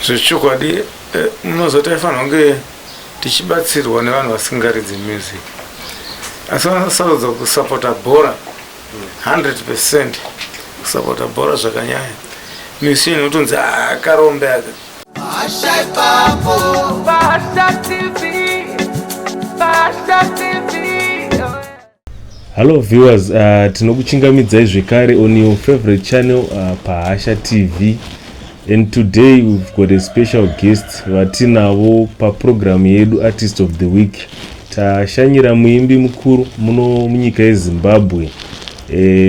zvechokwadi munozoti aifanira kunge tichibatsirwa nevanhu vasingaridzi music asi vanosarudza kusapota bhora 100% kusapota bhora zvakanyanya musician utonzi akarombe aka Hello viewers, tinokuchingamidzai zvekare on your favorite channel Pahasha TV, and today we've got a special guest vatinavo paprogram yedu Artist of the Week. Tashanyira muimbi mukuru muno munyika yeZimbabwe,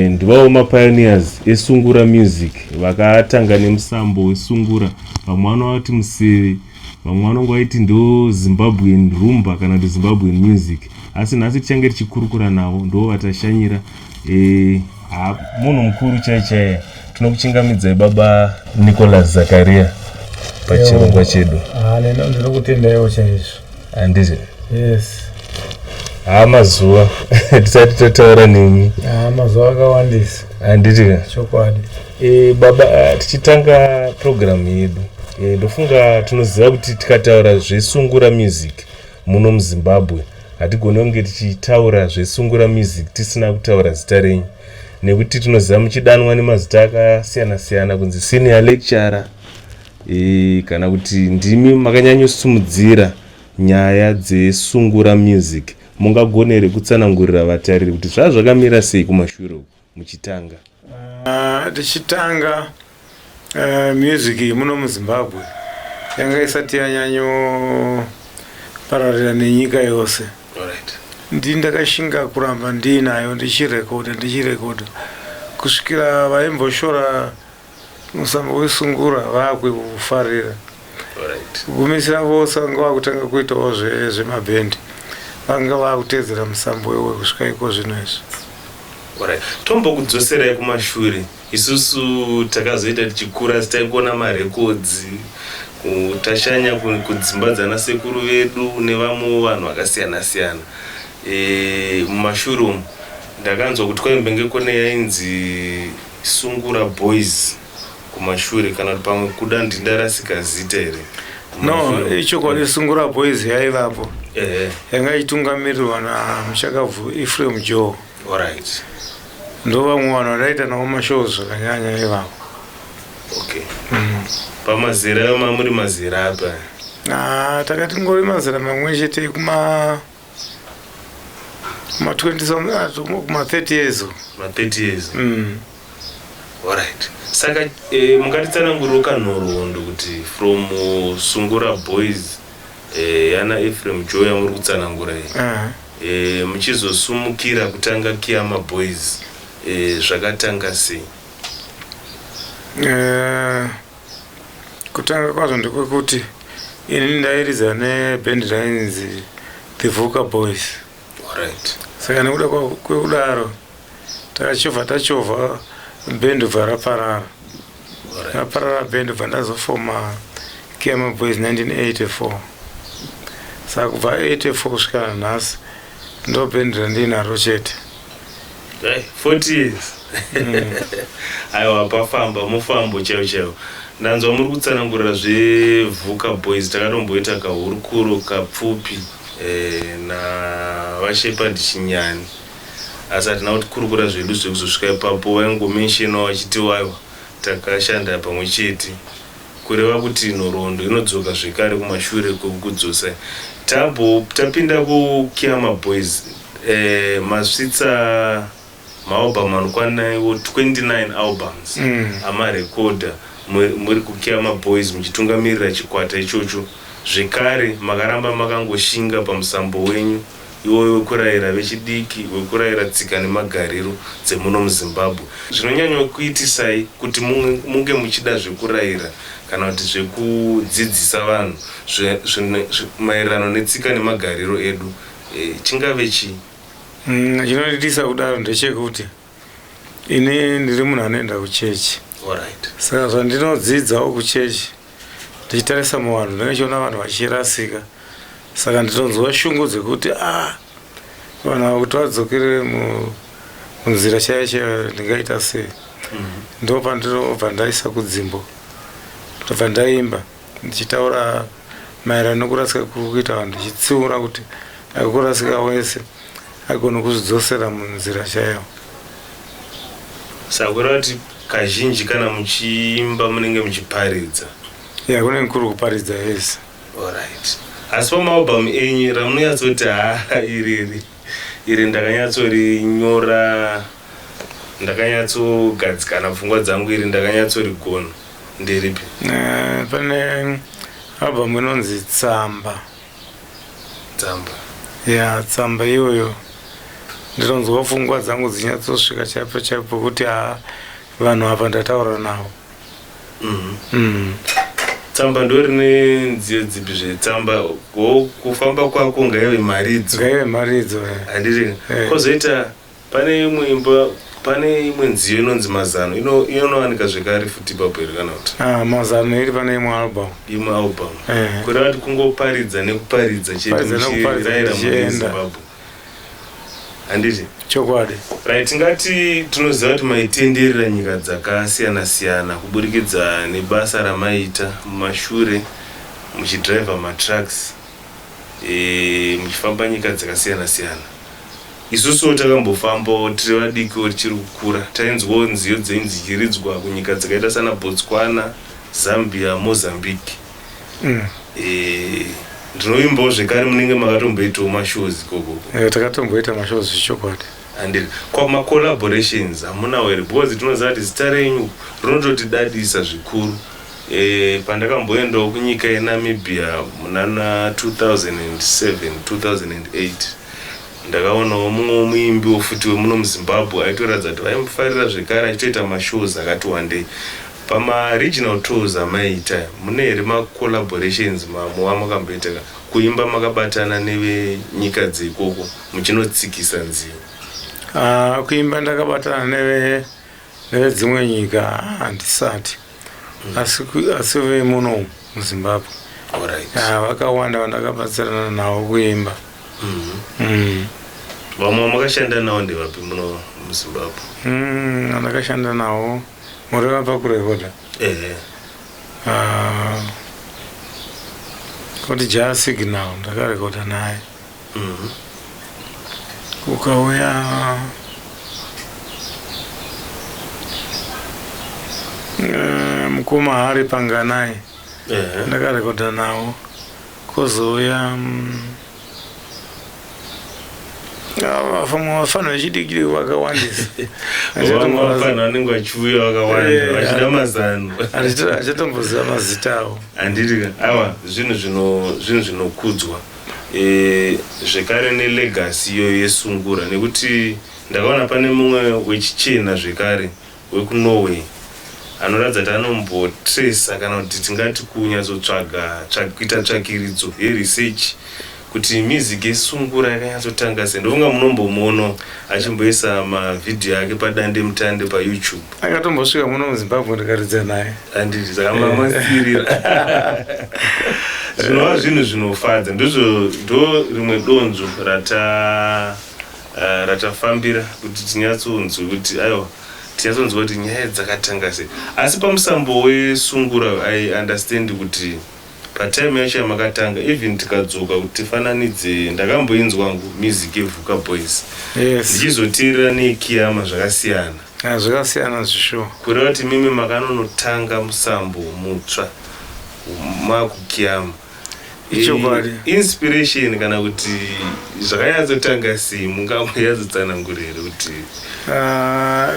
ndivavo mapioneers esungura music vakatanga nemusambo wesungura. Vamwe vanoti museve, vamwe vanongoiti ndo Zimbabwean rumba kana kuti Zimbabwean music. Asi nhasi tichange tichikurukura navo, ndo vatashanyira munhu mukuru chaiye. Tinokuchingamidzai baba Nicholas Zakaria pachirongwa chedu. Ndinokutendaiwo chaizvo. Handizvo? Yes. Mazuva tisati totaura nemi. Mazuva akawandisa. Handitika? Chokwadi. Baba, tichitanga program yedu, ndofunga tunoziva kuti tikataura zvesungura music muno muZimbabwe hatigoni kunge tichitaura zvesungura music tisina kutaura zita renyu, nekuti tunoziva muchidanwa nemazita akasiyana siyana kunzi senior lecturer, kana kuti ndimi makanyanyosimudzira nyaya dzesungura music. Mungagonere kutsanangurira vatariri kuti zvazvakamira sei kumashure muchitanga? Tichitanga music muno muZimbabwe yanga isati yanyanyo pararira nenyika yose. Ndakashinga kuramba ndinayo ndichirekoda kusvikira vaimboshora musambo wesungura vakwe kufarira. Kumisira vose vanga vakutanga kuitawo zvemabhendi, vanga vakutedzera musambo wewe kusvika iko zvino izvi. Tombokudzoserai kumashure. Isusu takazoita tichikura taikuona marekodzi, tashanya kudzimba dzana sekuru vedu nevamwe vanhu vakasiyana siyana. Mumashure umu ndakanzwa kuti kwaimbenge kune yainzi Sungura Boys kumashure, kana kuti pamwe kuda ndindarasika zita here. No, ichokwadi Sungura Boys yaivapo. Yanga itungamirirwa namuchakabvu Ephraim Joe. Alright. Ndo vamwe vanhu vadaita nawo mashows zvakanyanya ivapo. Okay. Pamazera ayo mamuri mazera apa? Takati ngori mazera mamwe chete kuma 20 something, kuma 30 years. Ma 30 years. Alright. Saka mukatitsanangurira nhoroondo kuti from Sungura Boys yana Ephraim Joe yamuri kutsanangura iyi, muchizosumukira kutanga Kiama Boys, zvakatanga sei? Kutanga kwazvo ndekwekuti ini ndairidza nebhendi rainzi The Vuka Boys. Alright. Saka nekuda kwekudaro tachovha bhendi bva raparara. Raparara bhendi bva ndazofoma Kiama Boys 1984. Saka kubva 84 kusvika nhasi ndo bhendi randinaro chete. 40 years. Aiwa, pafamba mufambo chaiwo. Ndanzwa muri kutsanangurira zveVuka Boys. Takatomboita kahurukuro kapfupi na vaShepherd Chinyani, asi hatina kuti kurukura zvedu zvekuzosvika ipapo. Vaingomenshinawo vachiti waiwa takashanda pamwe chete, kureva kuti nhoroondo inodzoka zvekare kumashure kwekudzosa. Tapinda kuKiama Boys, masvitsa maalbum anokwanaiwo 29 albums amarekodha muri kuKiama Boys muchitungamirira chikwata ichocho. Zvekare makaramba makangoshinga pamusambo wenyu iwoyo wekurayira vechidiki, wekurayira tsika nemagariro dzemuno muZimbabwe. Zvinonyanya kuitisai kuti munge muchida zvekurayira kana kuti zvekudzidzisa vanhu maererano netsika nemagariro edu, chingave chii? Chinonditisa kudaro ndechekuti ini ndiri munhu anoenda kuchechi. Alright. Saka zvandinodzidzawo kuchechi ndichitarisa muvanhu ndingachiona vanhu vachirasika. Saka nditonzwa shungu dzekuti vanhu ava kuti vadzokere munzira chaiyo ndingaita sei. Ndo pandinobva ndaisa kudzimbo, ndobva ndaimba ndichitaura maererano nekurasika kuri kuita vanhu, ndichitsiura kuti akurasika wese agone kuzvidzosera munzira chaiyo. Saka kureva kuti kazhinji kana muchiimba munenge muchiparidza? Ya, kunenge kuri kuparidza yese. Alright. Asi pamaalbum enyu ramunonyatsoti iri ndakanyatsorinyorra, ndakanyatsogadzikana pfungwa dzangu, iri ndakanyatsorigona, nderipi? Pane album inonzi Tsamba. Tsamba. Ya, Tsamba iyoyo ndinonzwa pfungwa dzangu dzinyatsosvika chaipo chaipo kuti vanhu apa ndataura navo. Tsamba ndorine nziyo dzipi zvetsamba? Kufamba kwako ngaive maridzo? Ngaive maridzo. Handiri. Kozoita pane imwe imba, pane imwe nziyo inonzi Mazano, inowanika zvekare futi ipapo here kana kuti? Mazano iri pane imwe album. Imwe album. Kureva kuti kungoparidza nekuparidza chete muchirayira muZimbabwe. Handiti? Chokwadi. Right, ngati tinoziva kuti maitenderera nyika dzakasiyana siyana kuburikidza nebasa ramaita mumashure, muchidriva matrucks, muchifamba nyika dzakasiyana siyana. Isusuwo takambofambawo tiri vadiki tichiri kukura, tainzwawo nziyo dzenyu dzichiridzwa kunyika dzakaita sana Botswana, Zambia, Mozambique. Ndinoimbawo zvekare munenge makatomboitawo mashows ikoko? Takatomboita mashows zvichokwadi. Handiri. Kwama collaborations hamunawo here? Because tinoziva kuti zita renyu rinototidadisa zvikuru. Pandakamboendawo kunyika yeNamibia munana 2007 2008, ndakaonawo mumwe muimbi wofuti wemuno muZimbabwe aitoratidza kuti vaimufarira zvekare achitoita mashows akati wandei. Pama-regional tours amaita mune here ma-collaborations makamboita kuimba makabatana nevenyika dzeikoko muchinotsikisa nziyo? Kuimba ndakabatana nevedzimwe nyika handisati, asi vemuno muZimbabwe vakawanda vandakabatsirana navo kuimba. Vamwe makashanda navo ndevapi muno muZimbabwe? Ndakashanda navo mureva pakurekoda kuti Signal ndakarekoda naye. Kukauya Mukoma Hari Panganai ndakarekoda nawo. Kozouya vafana vechidikiri vakawandisa. Vafana vanenge vachiuya vakawanda vachida mazano. Achatomboziva mazita avo. Handiti awa zvinhu zvinokudzwa zvekare nelegacy iyo yesungura, nekuti ndakaona pane mumwe wechichena zvekare wekuNorway anoratidza kuti anombotresa kana kuti tingati kuita tsvakiridzo yeresearch kuti music yesungura yakanyatsotanga sei. Ndofunga munombomuona achimboisa mavhidhiyo ake padande mutande paYouTube. Akatombosvika muno muZimbabwe ndikaridza naye. Handiti saka mamasirira. Zvinova zvinhu zvinofadza, ndo rimwe donzvo ratafambira kuti tinyatsonzwe kuti aiwa tinyatsonzwa kuti nyaya dzakatanga sei. Asi pamusambo wesungura I understand kuti patime yacho yamakatanga even tikadzoka kuti tifananidze, ndakamboinzwa music yeVhuka Boys ndichizotirira neKiyama zvakasiyana. Zvakasiyana zvishuwa. Kureva kuti mimi makanonotanga musambo mutsva makuKiyama. Inspiration kana kuti zvakanyatsotanga sei mungamboyadzotsanangurira kuti?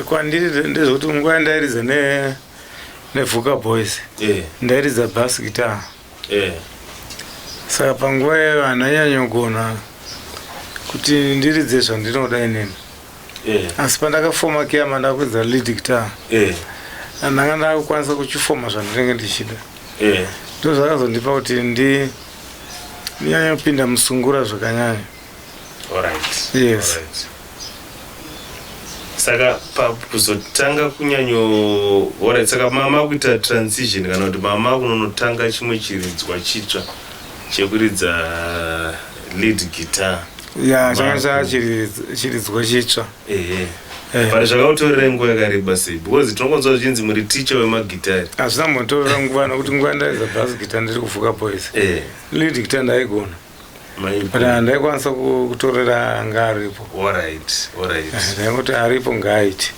Kwandiri ndezvokuti nguva ndairidza neVhuka Boys ndairidza bass guitar. Saka panguva iyoyo handanyanyogona kuti ndiridze zvandinoda inini. Asi pandakafoma Kiyama ndakwidza lead guitar ndanga ndakukwanisa kuchifoma zvandinenge ndichida. Ndo zvakazondipa kuti ndinyanyopinda musungura zvakanyanya. Alright. Yes. Alright. Saka pakuzotanga kunyanyo saka mama kuita transition kana kuti mama kunonotanga chimwe chiridzwa chitsva chekuridza lead guitar. Changa chiridzwa chitsva. But zvakautorera nguva yakareba sei? Because tinokonzwa zvichinzi muri teacher wemagitari. Hazvina mbotorera nguva nokuti nguva ndaidza bhazi gita ndiri kuvuka boys. Lead gita ndaigona. But ndaikwanisa kutorera anga aripo. Alright. Ndaingoti aripo ngaaiti.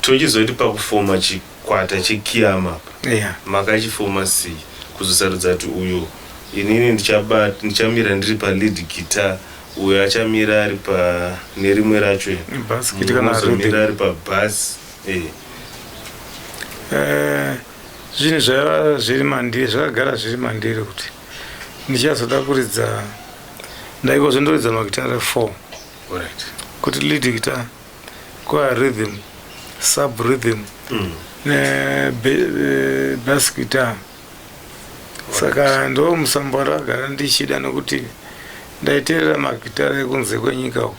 Tochizoti pakufoma chikwata chekiyama makachifoma sei kuzosarudza kuti uyo inini ndichamira ndiri palead guitar, uyo achamira ari nerimwe racho muzomira ari pabhasi. Zvinhu zvaiva zviri mandiri, zvakagara zviri mandiri kuti ndichazoda kuridza, ndaikozondoridza magitara 4 kuti lead guitar, kwa rhythm, sub rhythm bass guitar. Saka ndo musambo wakagara ndichida nokuti ndaiteerera magitara ekunze kwenyika uko.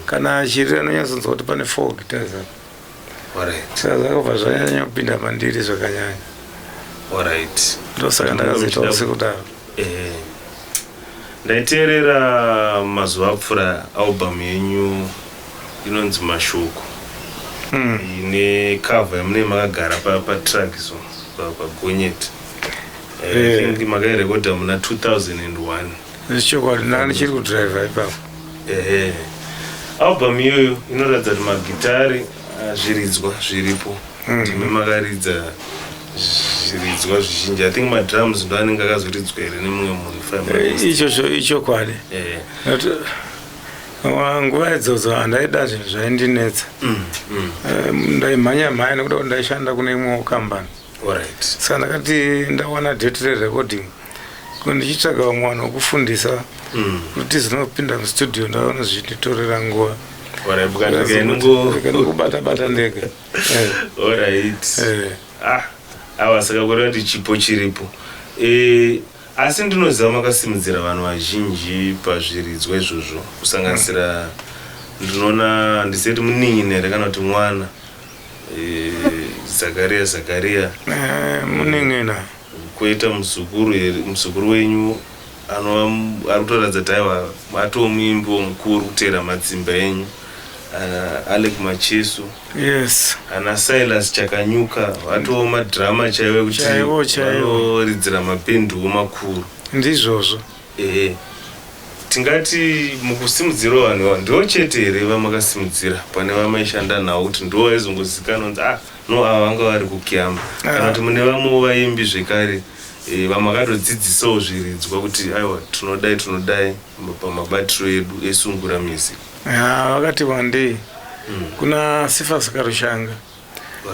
Kana achirira anonyatsonzwa kuti pane 4 guitars apa. Saka zvakabva zvanyanya kupinda mandiri zvakanyanya. Ndosaka ndakazoitawo sekudaro. Ndaiteerera mazuva apfuura album yenyu inonzi Mashoko. Ine cover yamune makagara patrack so pagonyeti. I think makairekodha muna 2001. Zvichokwadi ndanga chiri kudrive ipapo. Album iyoyo inoratidza kuti magitari zviridzwa zviripo. Ndimi makaridza zviridzwa zvizhinji. I think madrums ndo anenge akazoridzwa here nemumwe munhu. Ichokwadi. Nguva idzodzo handaida zvinhu zvaindinetsa. Ndaimhanya nekuda kuti ndaishanda kune imwewo kambani. Saka ndakati ndawana date re-recording ndichitsvaga mwana wokufundisa kuti zinopinda mustudio ndaona zvichinditorera nguva. Kubata ndega. Awa saka kureva kuti chipo chiripo. Asi ndinoziva makasimudzira vanhu vazhinji pazviridzwa izvozvo kusanganisira ndinoona ndiseti munin'inere kana kuti mwana Zakaria munin'ina kuita muzukuru wenyu arikutoratidza kuti aiwa atoo muimbi mukuru kutera madzimba enyu, Alec Macheso, ana Silas Chakanyuka, atoo madhirama chaiwe kuti vanoridzira mapenduwo makuru. Ndizvozvo. Tingati mukusimudzira vanhu ndo chete here vamakasimudzira pane vamaishanda nawo kuti ndo vaizongozikanwa kuti no ava vanga vari kukiyama, kana kuti mune vamwe vaimbi zvekare vamakatodzidzisawo zviridzwa kuti aiwa tinodai pamabatiro edu esungura music. Vakati wandei kuna Sifas Karushanga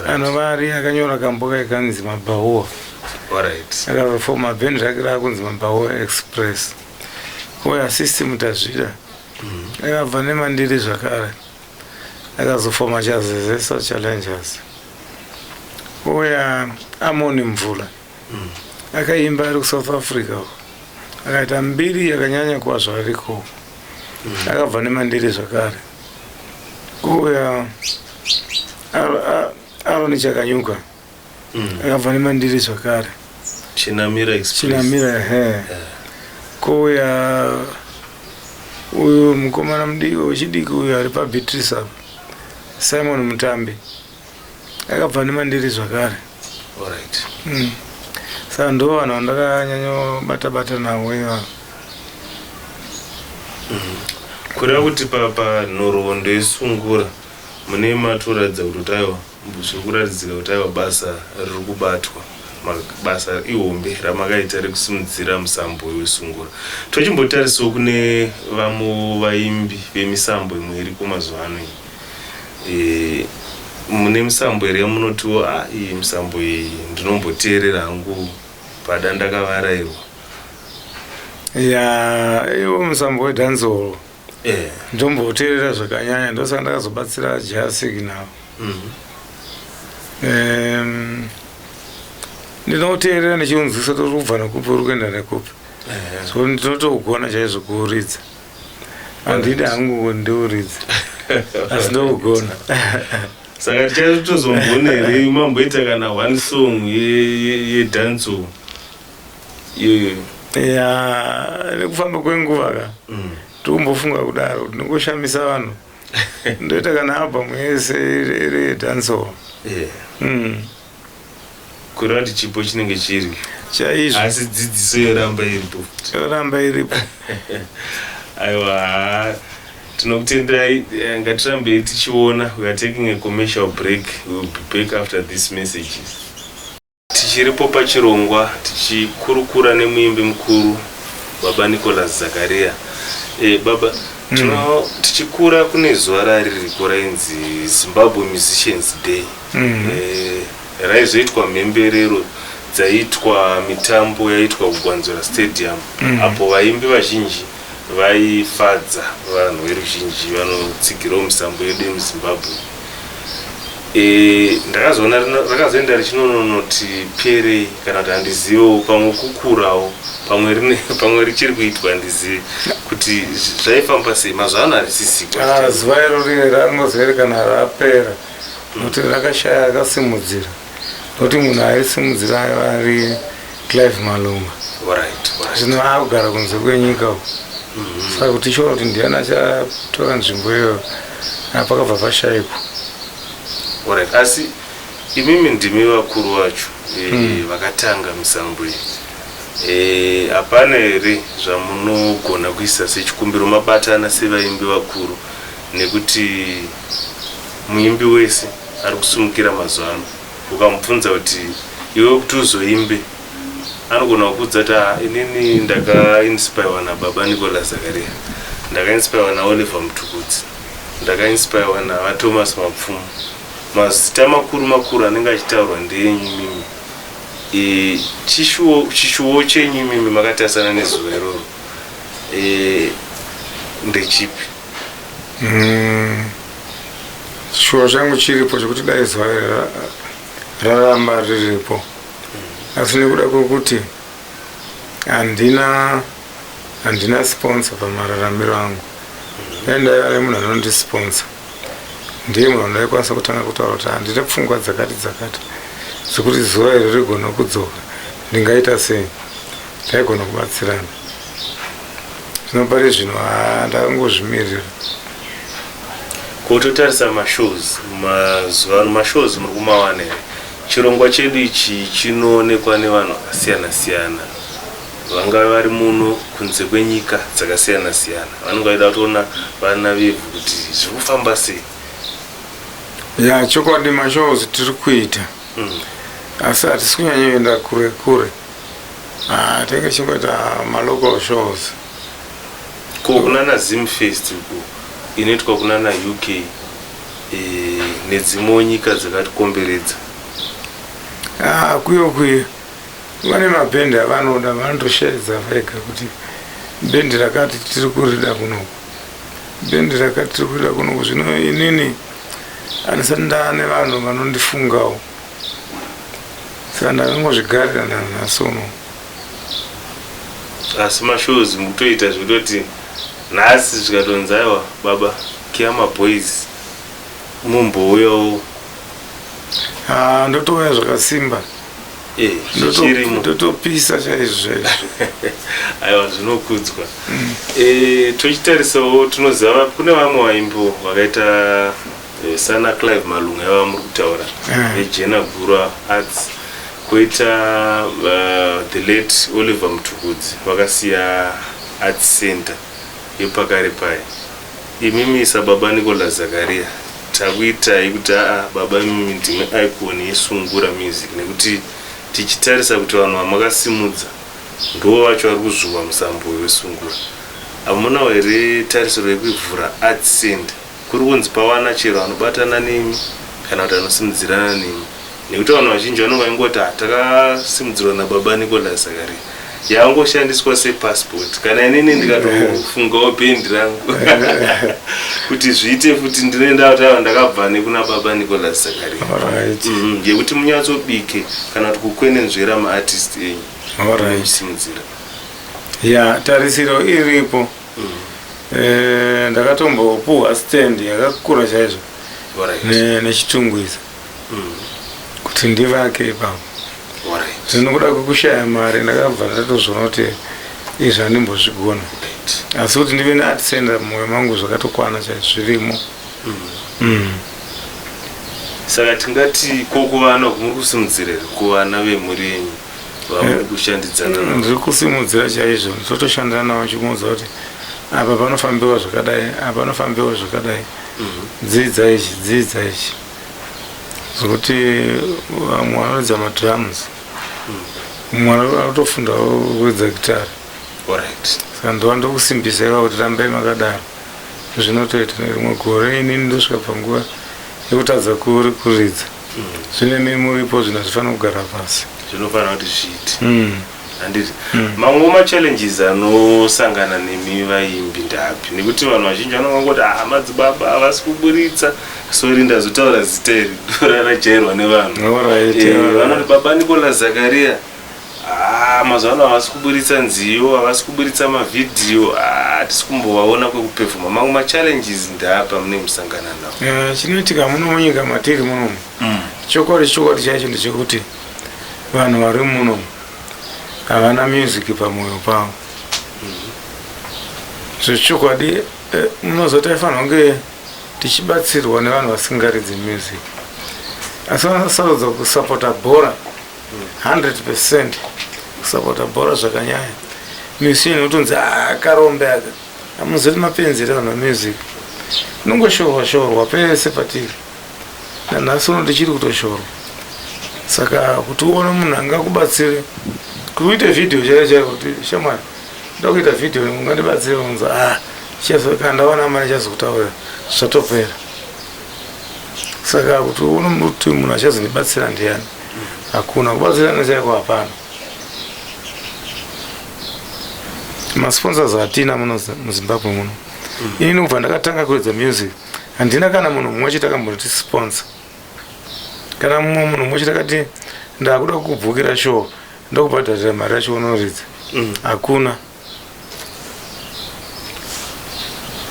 anovari akanyora kamboka ikanzi Mabhaua. Akazofoma bhendi rake rakunzi Mabhaua Express. Uya system tazvida akabva nemandiri zvakare akazofoma Chazezesa Challengers. Uya Amoni Mvula akaimba ari kuSouth Africa akaita mbiri akanyanya kwazvo ariko akabva nemandiri zvakare. Uya Aroni Chakanyuka akabva nemandiri zvakare. Chinamira Kuya uyu mukomana mudiki wechidiki uyu ari paBeatrice apa, Simon Mutambi akabva nemandiri zvakare. Saka ndo vanhu vandakanyanya bata nawo ivavo. Kureva kuti panhoroondo yesungura mune matoratidza kuti aiwa zvekuratidzira kuti aiwa basa riri kubatwa, basa ihombe ramakaita rekusimudzira musambo wesungura. Tochimbotarisawo kune vamwe vaimbi vemisambo imwe iri kumazuva ano iyi. Mune misambo here yamunotiwo iyi misambo iyi ndinomboteerera hangu pada ndakavarairwa. Iwo musambo wedancehall ndomboteerera zvakanyanya, ndosaka ndakazobatsira Jasik nawo. Ndinoteerera ndichiunzwisa kuti ubva nekupi uri kuenda nekupi. So ndinotogona chaizvo kuuridza. Handidi hangu ndiuridza asi ndogona. Saka tichazotozombona here mamboita kana one song yedancehall iyoyo. Nekufamba kwenguva ka tikumbofunga kudaro kuti ndingoshamisa vanhu ndoita kana album yese iri dancehall. kureva kuti chipo chinenge chiri chaizvo, asi dzidziso yoramba iripo. yoramba iripo. Aiwa, tinokutenderai, ngatirambei tichiona. We are taking a commercial break. We will be back after these messages. Tichiripo pachirongwa tichikurukura nemuimbi mukuru Baba Nicholas Zakaria. Baba, tichikura kune zuva raririko rainzi Zimbabwe Musicians Day. Raizoitwa mhemberero dzaiitwa mitambo yaitwa kuGwanzura Stadium. Apo vaimbi vazhinji vaifadza vanhu veruzhinji vanotsigirawo misambo yedu yemuZimbabwe. Ndakazoona rakazoenda richinonoti pere kana kuti handizivewo pamwe kukurawo pamwe richiri kuitwa handizive kuti zvaifamba sei. Mazuva ano harisisikwa. Zuva iro rangozive kana rapera nokuti rakashaya akasimudzira, nokuti munhu aisimudzira ari Clive Maluma. Zvino akugara kunze kwenyika uko. Saka kuti tichiona kuti ndiani achatora nzvimbo iyoyo pakabva pashayikwa. Asi imimi ndimi vakuru vacho vakatanga misambo iyi. Hapana here zvamunogona kuisa sechikumbiro mabatana sevaimbi vakuru, nekuti muimbi wese ari kusumukira mazuva ano. Ukamubvunza kuti iwe kuti uzoimbe, anogona kukudza kuti inini ndakainspirwa naBaba Nicholas Zakaria, ndakainspirwa naOliver Mtukudzi, ndakainspirwa naVathomas Mapfumo. Mazita makuru anenge achitaurwa ndeyenyu mimi. Chishuwo chenyu mimi makatasana nezuva iroro ndechipi? Chishuwo changu chiripo chokuti dai zuva raramba riripo, asi nekuda kwokuti handina sponsor pamararamiro angu. Ndaiva nemunhu anondisponsor, ndiye munhu ndaikwanisa kutanga kutaura kuti handina pfungwa dzakati zvokuti zuva iri rigona kudzoka, ndingaita sei, ndaigona kubatsirana. Zvino pari zvino ndakangozvimirira. Kutotarisa mashows mazuva ano, mashows muri kumawana here? Chirongwa chedu ichi chinoonekwa nevanhu vakasiyana-siyana, vangave vari muno kunze kwenyika dzakasiyana-siyana. Vanenge vaida kutoona vana vevhu kuti zviri kufamba sei. Ya, chokwadi mashows tiri kuita, asi hatisi kunyanyoenda kure. Tenge chingoita malocal shows. Kunana Zimfest inoitwa kunana UK nedzimwewo nyika dzakatikomberedza. Kuyo vane mabhendi avanoda, vanotoshaidza vega kuti bhendi rakati tiri kurida kunoku, bhendi rakati tiri kurida kunoku. Zvino inini handisati ndaane vanhu vanondifungawo, saka ndakangozvigarira nasono. Asi mashows mutoita zvekutoti nhasi zvikatonzi aiwa Baba Kiyama Boys mumbouyawo. Ndotouya zvakasimba, ndotopisa chaizvo. Aiwa, zvinokudzwa. Tochitarisawo tinoziva kune vamwe vaimbo vakaita sana Clive Malunga yava muri kutaura, Jena Gura Arts, koita the late Oliver Mtukudzi vakasiya Arts Center yepakare pai. Imimi saBaba Nicholas Zakaria takuitai kuti baba mimi ndimi icon yeSungura Music, nekuti tichitarisa kuti vanhu vamakasimudza ndo vacho vari kuzvuva musambo weSungura. Hamunawo here tarisiro yekuvhura Arts Center kuri kunzi pawana chero vanobatana nemi kana kuti vanosimudzirana nemi, nekuti vanhu vazhinji vanenge vaingoti takasimudzirwa naBaba Nicholas Zakaria, yangoshandiswa sepassport. Kana inini ndikatofungawo bhendi rangu kuti zviite futi ndinoenda kuti ndakabva nekuna Baba Nicholas Zakaria, yekuti munyatsobike kana kuti kukwenenzvera maartist enyu musimudzira. Ya, tarisiro iripo. Ndakatombopuhwa stand yakakura chaizvo nechitungwiza kuti ndivake ipapo. Zvino kuda kwekushaya mari ndakabva ndatozviona kuti izvi handimbozvigona, asi kuti ndive neArt Center mumwoyo mangu zvakatokwana chaizvo zvirimo. saka tingati kokuvana kumuri kusimudzira kuvana vemhuri yenyu vamuri kushandidzana navo? Ndiri kusimudzira chaizvo, ndotoshandana navo chimuudza kuti apa panofambiwa zvakadai, apa panofambiwa zvakadai, dzidza ichi zvokuti vamwe vanoridza madrums, mumwe anotofundawo kuridza gitara. Saka ndova ndokusimbisaiva kuti rambai makadaro. Zvinotoita rimwe gore inini ndosvika panguva yekutadza kuridza. Zvine muripo zvino zvifanira kugara pasi, zvinofanira kuti zviite. Handiti mamwe machallenges anosangana nemi vaimbi ndapi? Nekuti vanhu vazhinji vanongoti madzibaba havasi kuburitsa, sori ndazotaura zita iri rajairwa nevanhu. Vanoti baba Nicola Zakaria mazuva ano havasi kuburitsa nziyo, havasi kuburitsa mavhidhiyo, hatisi kumbovaona kwekupefoma. Mamwe machallenges ndapa mune musangana nawo? Chinoitika muno munyika matiri munomu, chokwadi chaicho ndechekuti vanhu vari munomu havana music pamwoyo pavo. Zvechokwadi munozoti taifanira kunge tichibatsirwa nevanhu vasingaridzi music, asi vanosarudza kusapota bhora 100%, kusapota bhora zvakanyanya. Music inotonzi akarombe aka, hamuzoti mapenzeri vanhu music, inongoshorwa pese patiri. Nanhasi uno tichiri kutoshorwa. Saka kuti uone munhu angakubatsire kuite video chaiyo kuti shamwari ndoda kuita video ungandibatsire, unonzi kana ndawana mari chazokutaurira zvatopera. Saka kuti uone kuti munhu achazondibatsira ndiani, hakuna. Kubatsirana chaiko hapana. Masponsors hatina muno muZimbabwe muno. Ini kubva ndakatanga kuridza music handina kana munhu mumwe chete akambonditi sponsor. Kana mumwe munhu mumwe chete akati ndakuda kukubvukira show ndokubhadharira mari yacho unoridza, hakuna.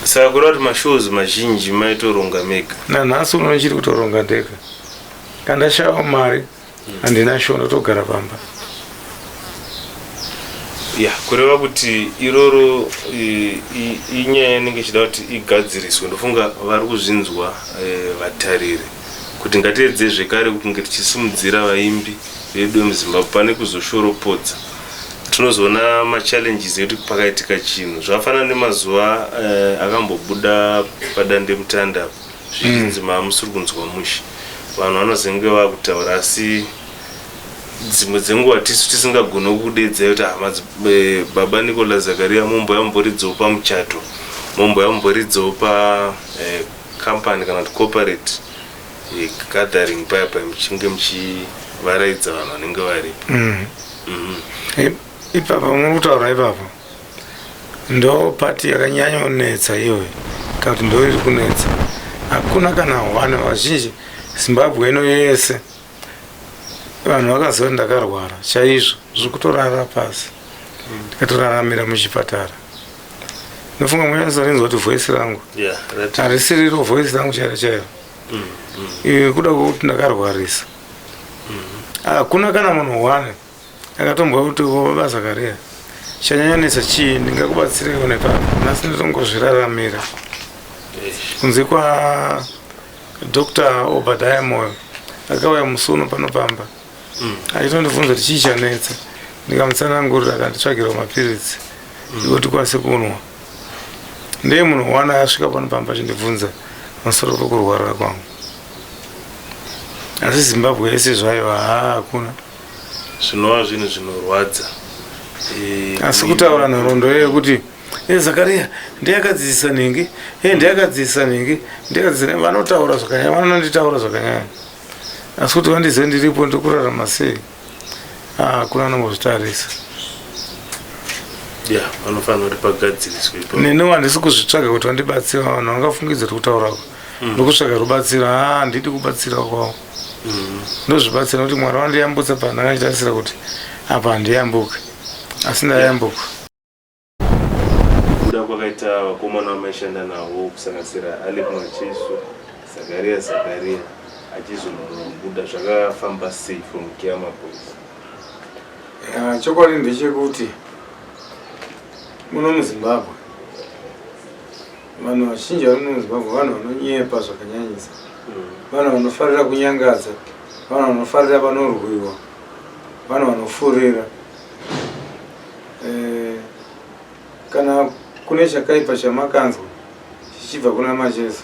Saka kureva kuti mashows mazhinji maitoronga mega? Nanhasi uno ndichiri kutoronga ndega. Kana ndashava mari handina show, ndotogara pamba. Kureva kuti iroro inyaya inenge ichida kuti igadziriswe. Ndofunga vari kuzvinzwa vatariri kuti ngatiedze zvekare kunge tichisimudzira vaimbi vedu muZimbabwe pane kuzoshoropodza. Tinozoona machallenges ekuti pakaitika chinhu zvafanana nemazuva akambobuda padande mutanda zvichinzi musuri kunzwa mushi. Vanhu vanozenge vakutaura, asi dzimwe dzenguva tisu tisingagona kudedza kuti baba Nicola Zakaria momboridzawo pamuchato, momboridzawo pakambani kana kuti corporate gathering paya muchinge muchivaraidza vanhu vanenge varipo. Ipapa muri kutaura ipapa ndo pati yakanyanya kunetsa iyoyo, kana kuti ndo iri kunetsa. Hakuna kana vanhu vazhinji Zimbabwe ino yese vanhu vakaziva ndakarwara chaizvo, zviri kutorara pasi, ndikatoraramira muchipatara. Ndofunga mwenyanisarinzwa kuti voice rangu harisiriro voice rangu chairo kuda kuti ndakarwarisa. Hakuna kana munhu wane akatombwa kuti baba Zakaria chanyanyanisa chii, ndingakubatsirewo nepapa. Nhasi ndotongozviraramira kunze kwa Dr. Obadiah Moyo akauya musuno panopamba achitondibvunza kuti chii chanetsa, ndikamutsanangurira akanditsvakirawo mapiritsi ekuti tikwanise kunwa. Ndiye munhu wana asvika panopamba achindibvunza pamusoro pekurwarira kwangu. Asi Zimbabwe yese zvayo hakuna. Zvinova zvinhu zvinorwadza. Asi kutaura nhoroondo yekuti Zakaria ndiyakadzidzisa nhingi, ndiyakadzidzisa nhingi, vanotaura zvakanyanya, vanonditaura zvakanyanya. Asi kuti vandizive ndiripo ndikurarama sei, hakuna anombozvitarisa. Vanofanira kuti pagadziriswe. Neni handisi kuzvitsvaga kuti vandibatsira. Vanhu vangafungidza kuti kutaurako ndokutsvaga rubatsiro. Handidi kubatsira kwavo, ndozvibatsira kuti Mwari wandiyambutsa pandakachitarisira kuti apa handiyambuka, asi ndayambuka. Kuda kwakaita vakomana vamaishanda navo kusanganisira Alec Mwachesu, Zakaria achizobuda, zvakafamba sei from Kiyama Boys? Chokwadi ndechekuti muno muZimbabwe vanhu vazhinji vari muno muZimbabwe vanhu vanonyepa zvakanyanyisa, vanhu vanofarira kunyangadza, vanhu vanofarira panorwiwa, vanhu vanofurira. Kana kune chakaipa chamakanzwa chichibva kuna Machesa,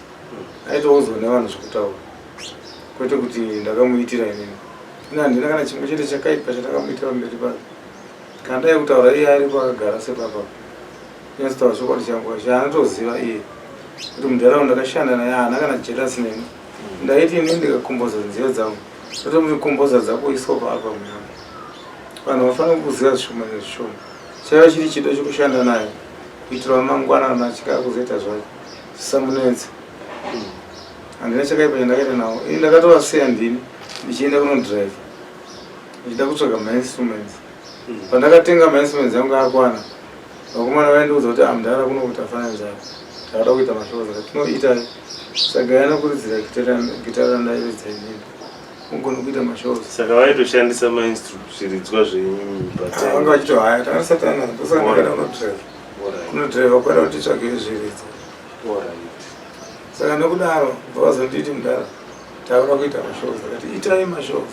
aitoudzwa nevanhu zvekutaura, kwete kuti ndakamuitira inini. Ina handina kana chimwe chete chakaipa chandakamuitira mberi pake. Kana dai kutaura iye aripo akagara sepapa, nyatsotaura chokwadi changu chaanotoziva iye kuti muntaraunda ndakashanda naye haana kana jealous neni. Ndaiti inini ndikakomboza nziyo dzangu, ndotomukomboza dzako iswa paapa muyama. Vanhu vafanira kuziva zvishoma nezvishoma. Chaiva chiri chido chekushanda naye kuitira mangwana kana achika kuzoita zvacho zvisamunetsa. Handina chakaipa chandakaita nawo. Ini ndakatovasiya ndini ndichienda kunodrive ndichida kutsvaga mainstruments. Pandakatenga mainstruments yangu akwana, vakomana vaindiudza kuti mudhara kuno kuti afanira zvapo takada kuita mashows atinoita. Saka yanokuridzira gitara randairidza inini ungone kuita mashows. Saka vaitoshandisa zviridzwa zvenyu vanga vachitohaya takasatana ndosaka ndakaenda kunodrive. Kunodrive kwaida kuti titsvage zviridzwa. Saka nokudaro vazonditi mudhara takuda kuita mashows, akati itai mashows.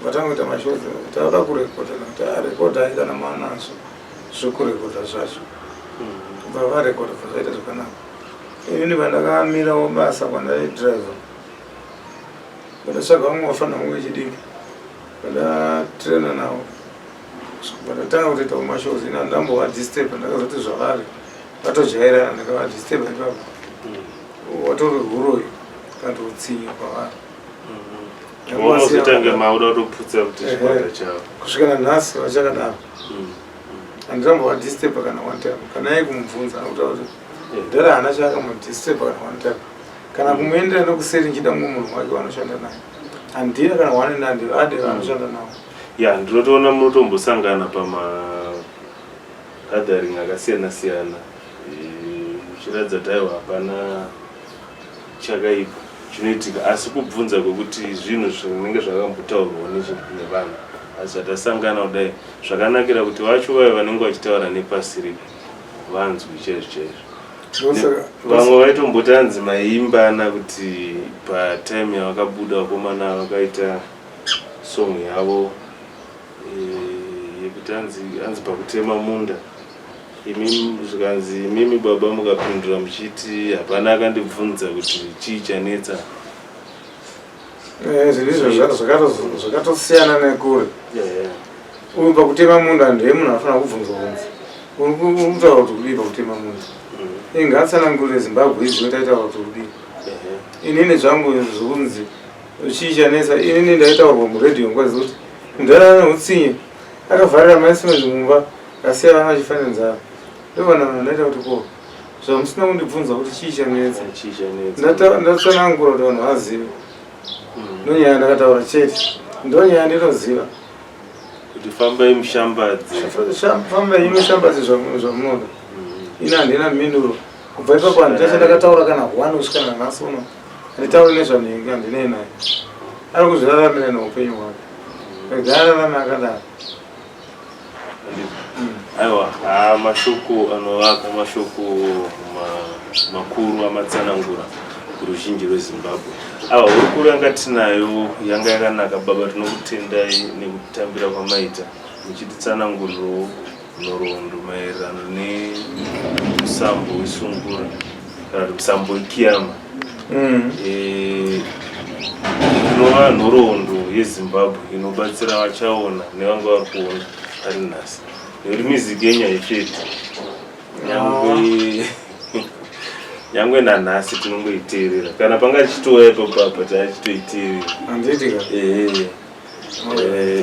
Vatangoita mashows takuda kurekodha kuti arekodha kana manazvo zvekurekodha zvacho. Kubva varekodha zvaita zvakanaka. Inini pandakamirawo basa kwandaidriva, pandatsvaga vamwe vafana vangu vechidiki, pandatrena navo, pandatanga kutoitawo mashows. Ini handambovadisturba, ndakazoti zvavari vatojairana, ndakavadisturba ipapo. Watori huroyi kana kuti utsinye kwavari. Unozotange mauda kutoputsa kuti chikwata chavo. Kusvika nanhasi vachakadaro. Handambovadisturba kana one time. Kana iye kumubvunza anotaura kuti ndara haana chaakamudisturba kana one time. Kana kumuendera nokuseri nchida mumwe munhu wake wanoshanda naye. Handina kana one nandiro ade vanoshanda navo. Ya, ndinotoona munotombosangana pamagathering akasiyana-siyana. Muchiratidza kuti aiwa hapana chakaipa chinoitika, asi kubvunza kwekuti zvinhu zvinenge zvakambotaurwa nevanhu asi zvatasangana kudai zvakanakira kuti vacho vayo vanenge vachitaura nepasi ripo vanzwi chaizvo chaizvo. Vamwe vaitombotanzi maiimbana kuti patime yavakabuda vakomana vakaita song yavo yekuti anzi pakutema munda. Zvikanzi mimi baba mukapindura muchiti hapana akandibvunza kuti chii chanetsa. Zvirizvo zvakatosiyana nekure. Uyu pakutema munda ndiye munhu anofanira kubvunzwa uri kutaura kuti kudii pakutema munda. Ingatsanangurire Zimbabwe izvi taitaura kuti kudii. Inini zvangu zvokunzi chii chanetsa, inini ndaitaurwa muredhiyo nguva dzekuti muntaraunda neutsinye akavharira mainstruments mumba akasiya vana vachifanira nzara. Ndovana vanoita kuti ko zvamusina kundibvunza kuti chii chanetsa. Ndatsanangura kuti vanhu vazive. Ndonyaya ndakataura chete, ndonyaya ndinoziva kuti fambai mushambadzi, fambai mushambadzi zvamunoda. Ini handina mhinduro. Kubva ipapo handina ndakataura kana one kusvika nanhasi uno. Handitauri nezvanenge handinei naye. Ari kuzviraramira neupenyu hwake. Gararame akadaro. Aiwa, mashoko anovaka, mashoko makuru amatsanangura kuruzhinji rweZimbabwe. Ava hurukuru yanga tinayo yanga yakanaka baba, tinokutendai nekutambira kwamaita muchititsananguriro nhoroondo maererano nemusambo wesungura kana kuti musambo wekiyama. Inova nhoroondo yeZimbabwe inobatsira vachaona nevanga vari kuona ari nhasi. Nekuti miziki yenyaya yefeti nyangwe nanhasi tinongoiteerera, kana panga chitouya ipapo apa taachitoiteerera.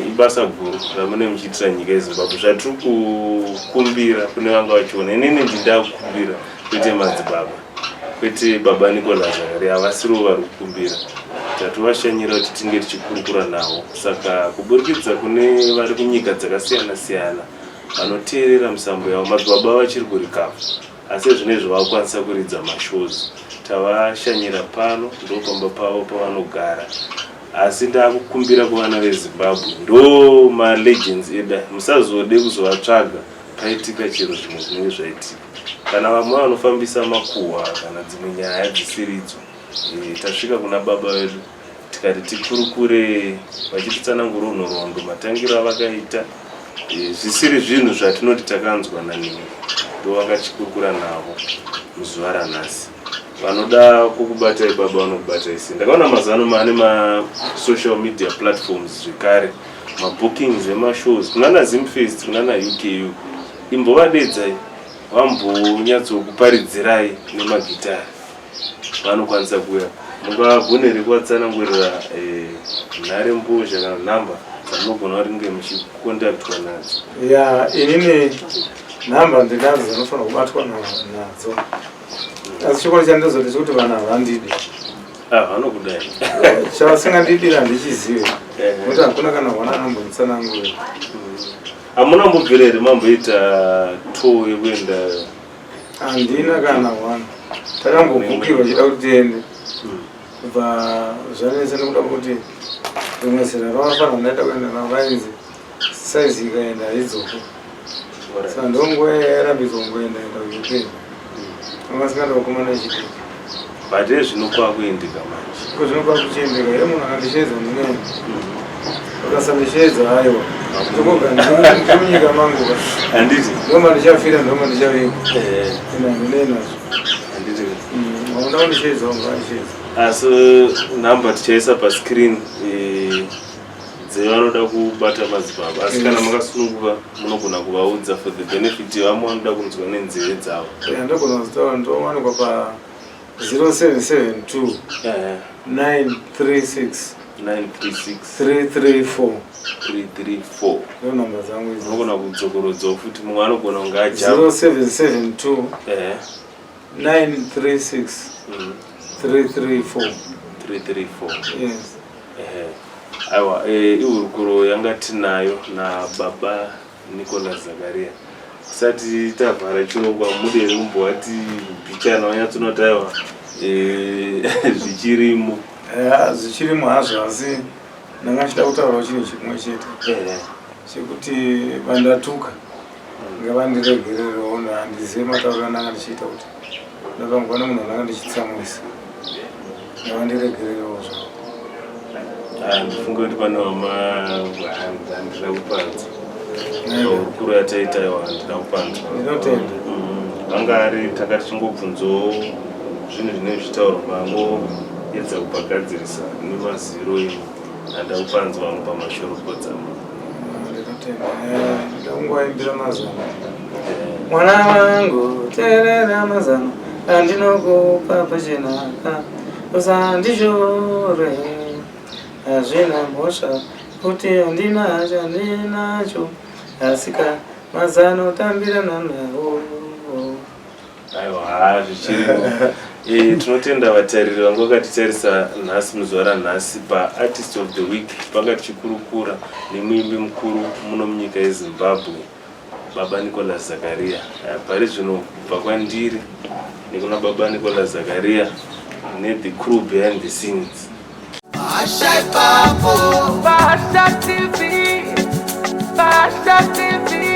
Ibasa guru ramune muchiitira nyika yeZimbabwe. Zvatiri kukumbira kune vanga vachiona, inini ndindakukumbira kwete madzibaba, kwete baba Nicholas Zakari, havasiriwo vari kukumbira. Tatovashanyira kuti tinge tichikurukura navo. Saka kuburikidza kune vari kunyika dzakasiyana-siyana vanoteerera musambo yavo, madzibaba vachiri kurikava, asi zvinezvi vakukwanisa kuridza mashows. Tavashanyira pano, ndopamba pavo pavanogara. Asi ndakukumbira kuvana veZimbabwe, ndo malegends eda, musazode kuzovatsvaga paitika chero zvimwe zvinenge zvaitika. kana vamwe vanofambisa makuhwa kana dzimwe nyaya dzisiridzo. Tasvika kuna baba vedu tikati tikurukure vachititsanangura nhoroondo matangiro avakaita zvisiri zvinhu zvatinoti takanzwa nanini, ndovakachikurukura navo muzuva ranhasi. Vanoda kukubatai baba vanokubatai sei. Ndakaona mazano mane ma-social media platforms zvekare, ma-bookings emashows kunana Zimfest kunana UKU. Imbovadedzai vambonyatsokuparidzirai nemagitari, vanokwanisa kuuya. Mungagone kuvatsanangurira nhare mbozha kana nhamba dzamunogona kunge muchikondaktwa nadzo. Inini nhamba ndinadzo dzinofanira kubatwa nadzo, asi chikoro chandizoti chekuti vana havandidi. Vanokudai chavasingandidira ndichizive, nokuti hakuna kana vana anombonditsanangurira. Hamuna mbobvira here mamboita tour yekuenda? Handina kana wana, takambobhukirwa chida kuti tiende kubva zvanese nekuda kuti rimwe zera ravafanira ndaita kuenda navo vainzi saizi ikaenda haidzoko, saka ndongorambidzwa kungoenda kuUK vasingaenda kukomana chidiki. But zvino kwakuendeka manje, zvino kwakuchiendeka here munhu akandishedza ndinoenda, ukasandishedza aiwa ndikomunyika mangu handiti ndoma ndichafira ndoma ndichavika inandinenazvo wauda kundishedza wangandishedza. Asi nhamba tichaisa pascreen dzevanoda kubata madzibaba, asi kana makasununguka munogona kuvaudza for the benefit vamwe vanoda kunzwa nenzeve dzavo. Ndogona kuzitaura, ndowanikwa pa 0772 936 334 ndo nhamba dzangu idzi. Unogona kudzokorodzawo futi, mumwe anogona kunge aja 0772 936 334. Yes. Aiwa, ihurukuro yanga tinayo nababa Nicholas Zakaria. Kusati tavhara chirongwa mudere kumbovati bhichana wanyatsinoti aiwa zvichirimo. Zvichirimo hazvo, asi ndanga ndichida kutaurawo chinhu chimwe chete chekuti vandatuka ngavandiregererewo, handizive matauriro andanga ndichiita kuti ndakangwa nemunhu andanga ndichitsamwisa, ngavandiregererewo zvavo. Ndifunga kuti pane handira kupanza urukuro yataitaiwa, handina kupanza. Ndinotenda vanga ari takati chingobvunzawo zvinhu zvinenge zvitaurwa vangoedza kupagadzirisa nemaziro ino, handa kupanza vamwe pamashorokodzamo. Ndinotenda ndakungwaimbira mazano, mwana wangu teerera mazano andinokupa pachenaka usandishore, hazvina mhosva kuti handina chandinacho, asika mazano tambirana nawo. Aiwa, zvichirimo. Tinotenda vatariri vanga vakatitarisa nhasi muzuva ranhasi paartist of the week, panga tichikurukura nemuimbi mukuru muno munyika yeZimbabwe, baba Nicholas Zakaria. Pari zvino kubva kwandiri nekuna baba Nicholas Zakaria the crew behind the scenes. Pasha TV, Pasha TV.